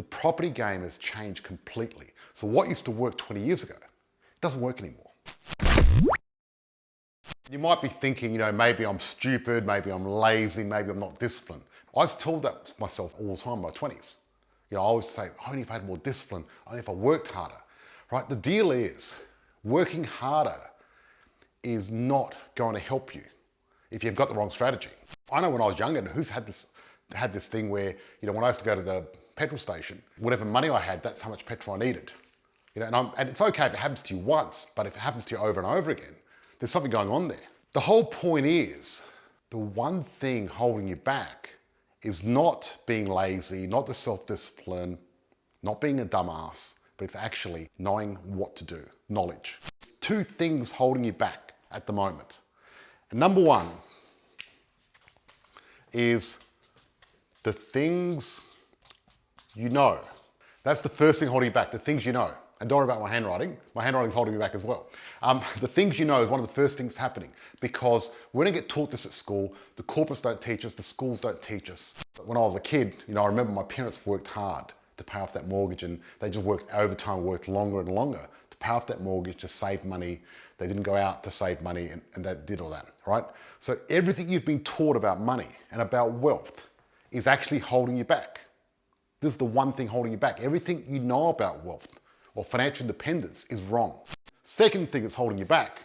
The property game has changed completely. So what used to work 20 years ago, doesn't work anymore. You might be thinking, maybe I'm stupid, maybe I'm lazy, maybe I'm not disciplined. I was told that to myself all the time in my 20s. I always say, only if I had more discipline, only if I worked harder, right? The deal is, working harder is not going to help you if you've got the wrong strategy. I know when I was younger, who's had this thing where, when I used to go to the petrol station, whatever money I had, that's how much petrol I needed. And it's okay if it happens to you once, but if it happens to you over and over again, there's something going on there. The whole point is, the one thing holding you back is not being lazy, not the self-discipline, not being a dumbass, but it's actually knowing what to do, knowledge. Two things holding you back at the moment. And number one is the things you know. That's the first thing holding you back, the things you know. And don't worry about my handwriting. My handwriting's holding me back as well. The things you know is one of the first things happening, because we don't get taught this at school. The corporates don't teach us, the schools don't teach us. When I was a kid, I remember my parents worked hard to pay off that mortgage, and they just worked overtime, worked longer and longer to pay off that mortgage, to save money. They didn't go out to save money, and they did all that, right? So everything you've been taught about money and about wealth is actually holding you back. This is the one thing holding you back. Everything you know about wealth or financial independence is wrong. Second thing that's holding you back,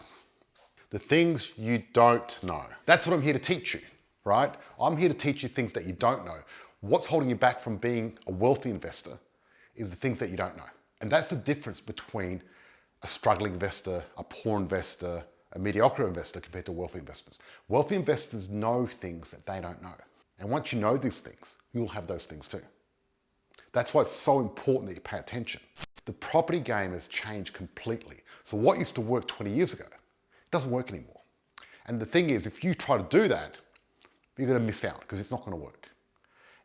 the things you don't know. That's what I'm here to teach you, right? I'm here to teach you things that you don't know. What's holding you back from being a wealthy investor is the things that you don't know. And that's the difference between a struggling investor, a poor investor, a mediocre investor compared to wealthy investors. Wealthy investors know things that they don't know. And once you know these things, you'll have those things too. That's why it's so important that you pay attention. The property game has changed completely. So what used to work 20 years ago, doesn't work anymore. And the thing is, if you try to do that, you're going to miss out because it's not going to work.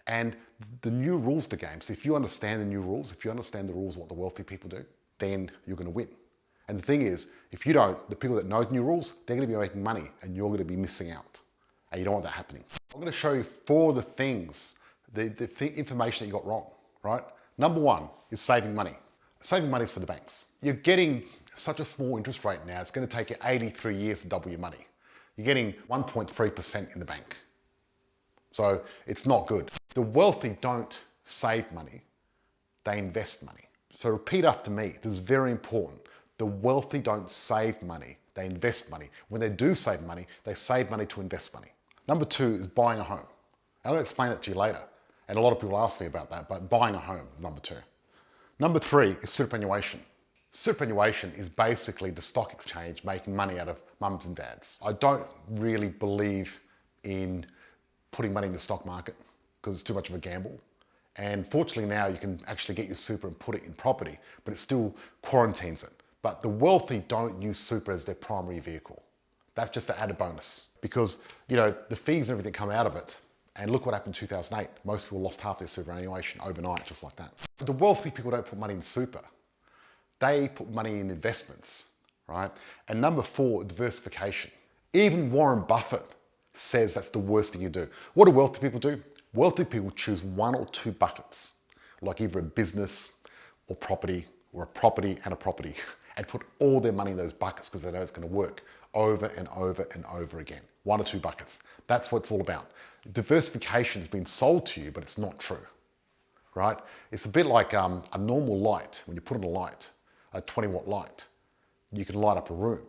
And the new rules to the game, so if you understand the new rules, if you understand the rules of what the wealthy people do, then you're going to win. And the thing is, if you don't, the people that know the new rules, they're going to be making money and you're going to be missing out. And you don't want that happening. I'm going to show you 4 of the things, the information that you got wrong, right? Number 1 is saving money. Saving money is for the banks. You're getting such a small interest rate now, it's going to take you 83 years to double your money. You're getting 1.3% in the bank. So it's not good. The wealthy don't save money, they invest money. So repeat after me, this is very important. The wealthy don't save money, they invest money. When they do save money, they save money to invest money. Number 2 is buying a home. I'm going to explain that to you later. And a lot of people ask me about that, but buying a home is number 2. Number 3 is superannuation. Superannuation is basically the stock exchange making money out of mums and dads. I don't really believe in putting money in the stock market because it's too much of a gamble. And fortunately now you can actually get your super and put it in property, but it still quarantines it. But the wealthy don't use super as their primary vehicle. That's just an added bonus because, the fees and everything come out of it. And look what happened in 2008. Most people lost half their superannuation overnight, just like that. But the wealthy people don't put money in super. They put money in investments, right? And number 4, diversification. Even Warren Buffett says that's the worst thing you do. What do wealthy people do? Wealthy people choose 1 or 2 buckets, like either a business or property, or a property and a property, and put all their money in those buckets because they know it's going to work over and over and over again. 1 or 2 buckets. That's what it's all about. Diversification has been sold to you, but it's not true, right? It's a bit like a normal light. When you put on a light, a 20-watt light, you can light up a room.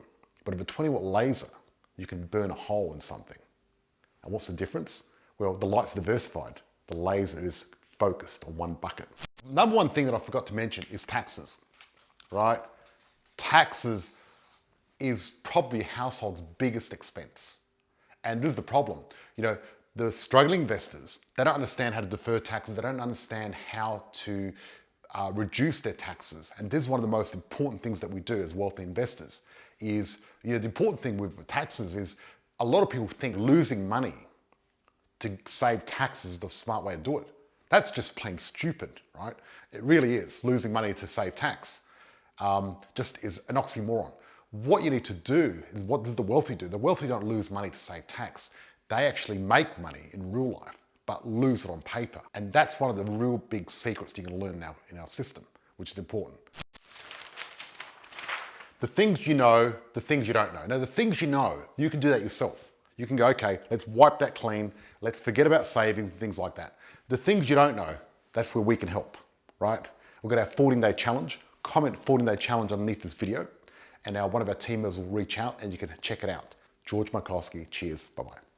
But with a 20-watt laser, you can burn a hole in something. And what's the difference? Well, the light's diversified. The laser is focused on 1 bucket. Number 1 thing that I forgot to mention is taxes, right? Taxes is probably a household's biggest expense. And this is the problem. The struggling investors, they don't understand how to defer taxes. They don't understand how to reduce their taxes. And this is one of the most important things that we do as wealthy investors is, the important thing with taxes is a lot of people think losing money to save taxes is the smart way to do it. That's just plain stupid, right? It really is. Losing money to save tax just is an oxymoron. What you need to do is, what does the wealthy do? The wealthy don't lose money to save tax. They actually make money in real life but lose it on paper. And that's one of the real big secrets you're going to learn now in our system, which is important. The things you know, the things you don't know. Now, the things you know, you can do that yourself. You can go, okay, let's wipe that clean. Let's forget about savings and things like that. The things you don't know, that's where we can help, right? We've got our 14-day challenge. Comment 14-day challenge underneath this video, and one of our team members will reach out and you can check it out. George Markoski, cheers, bye-bye.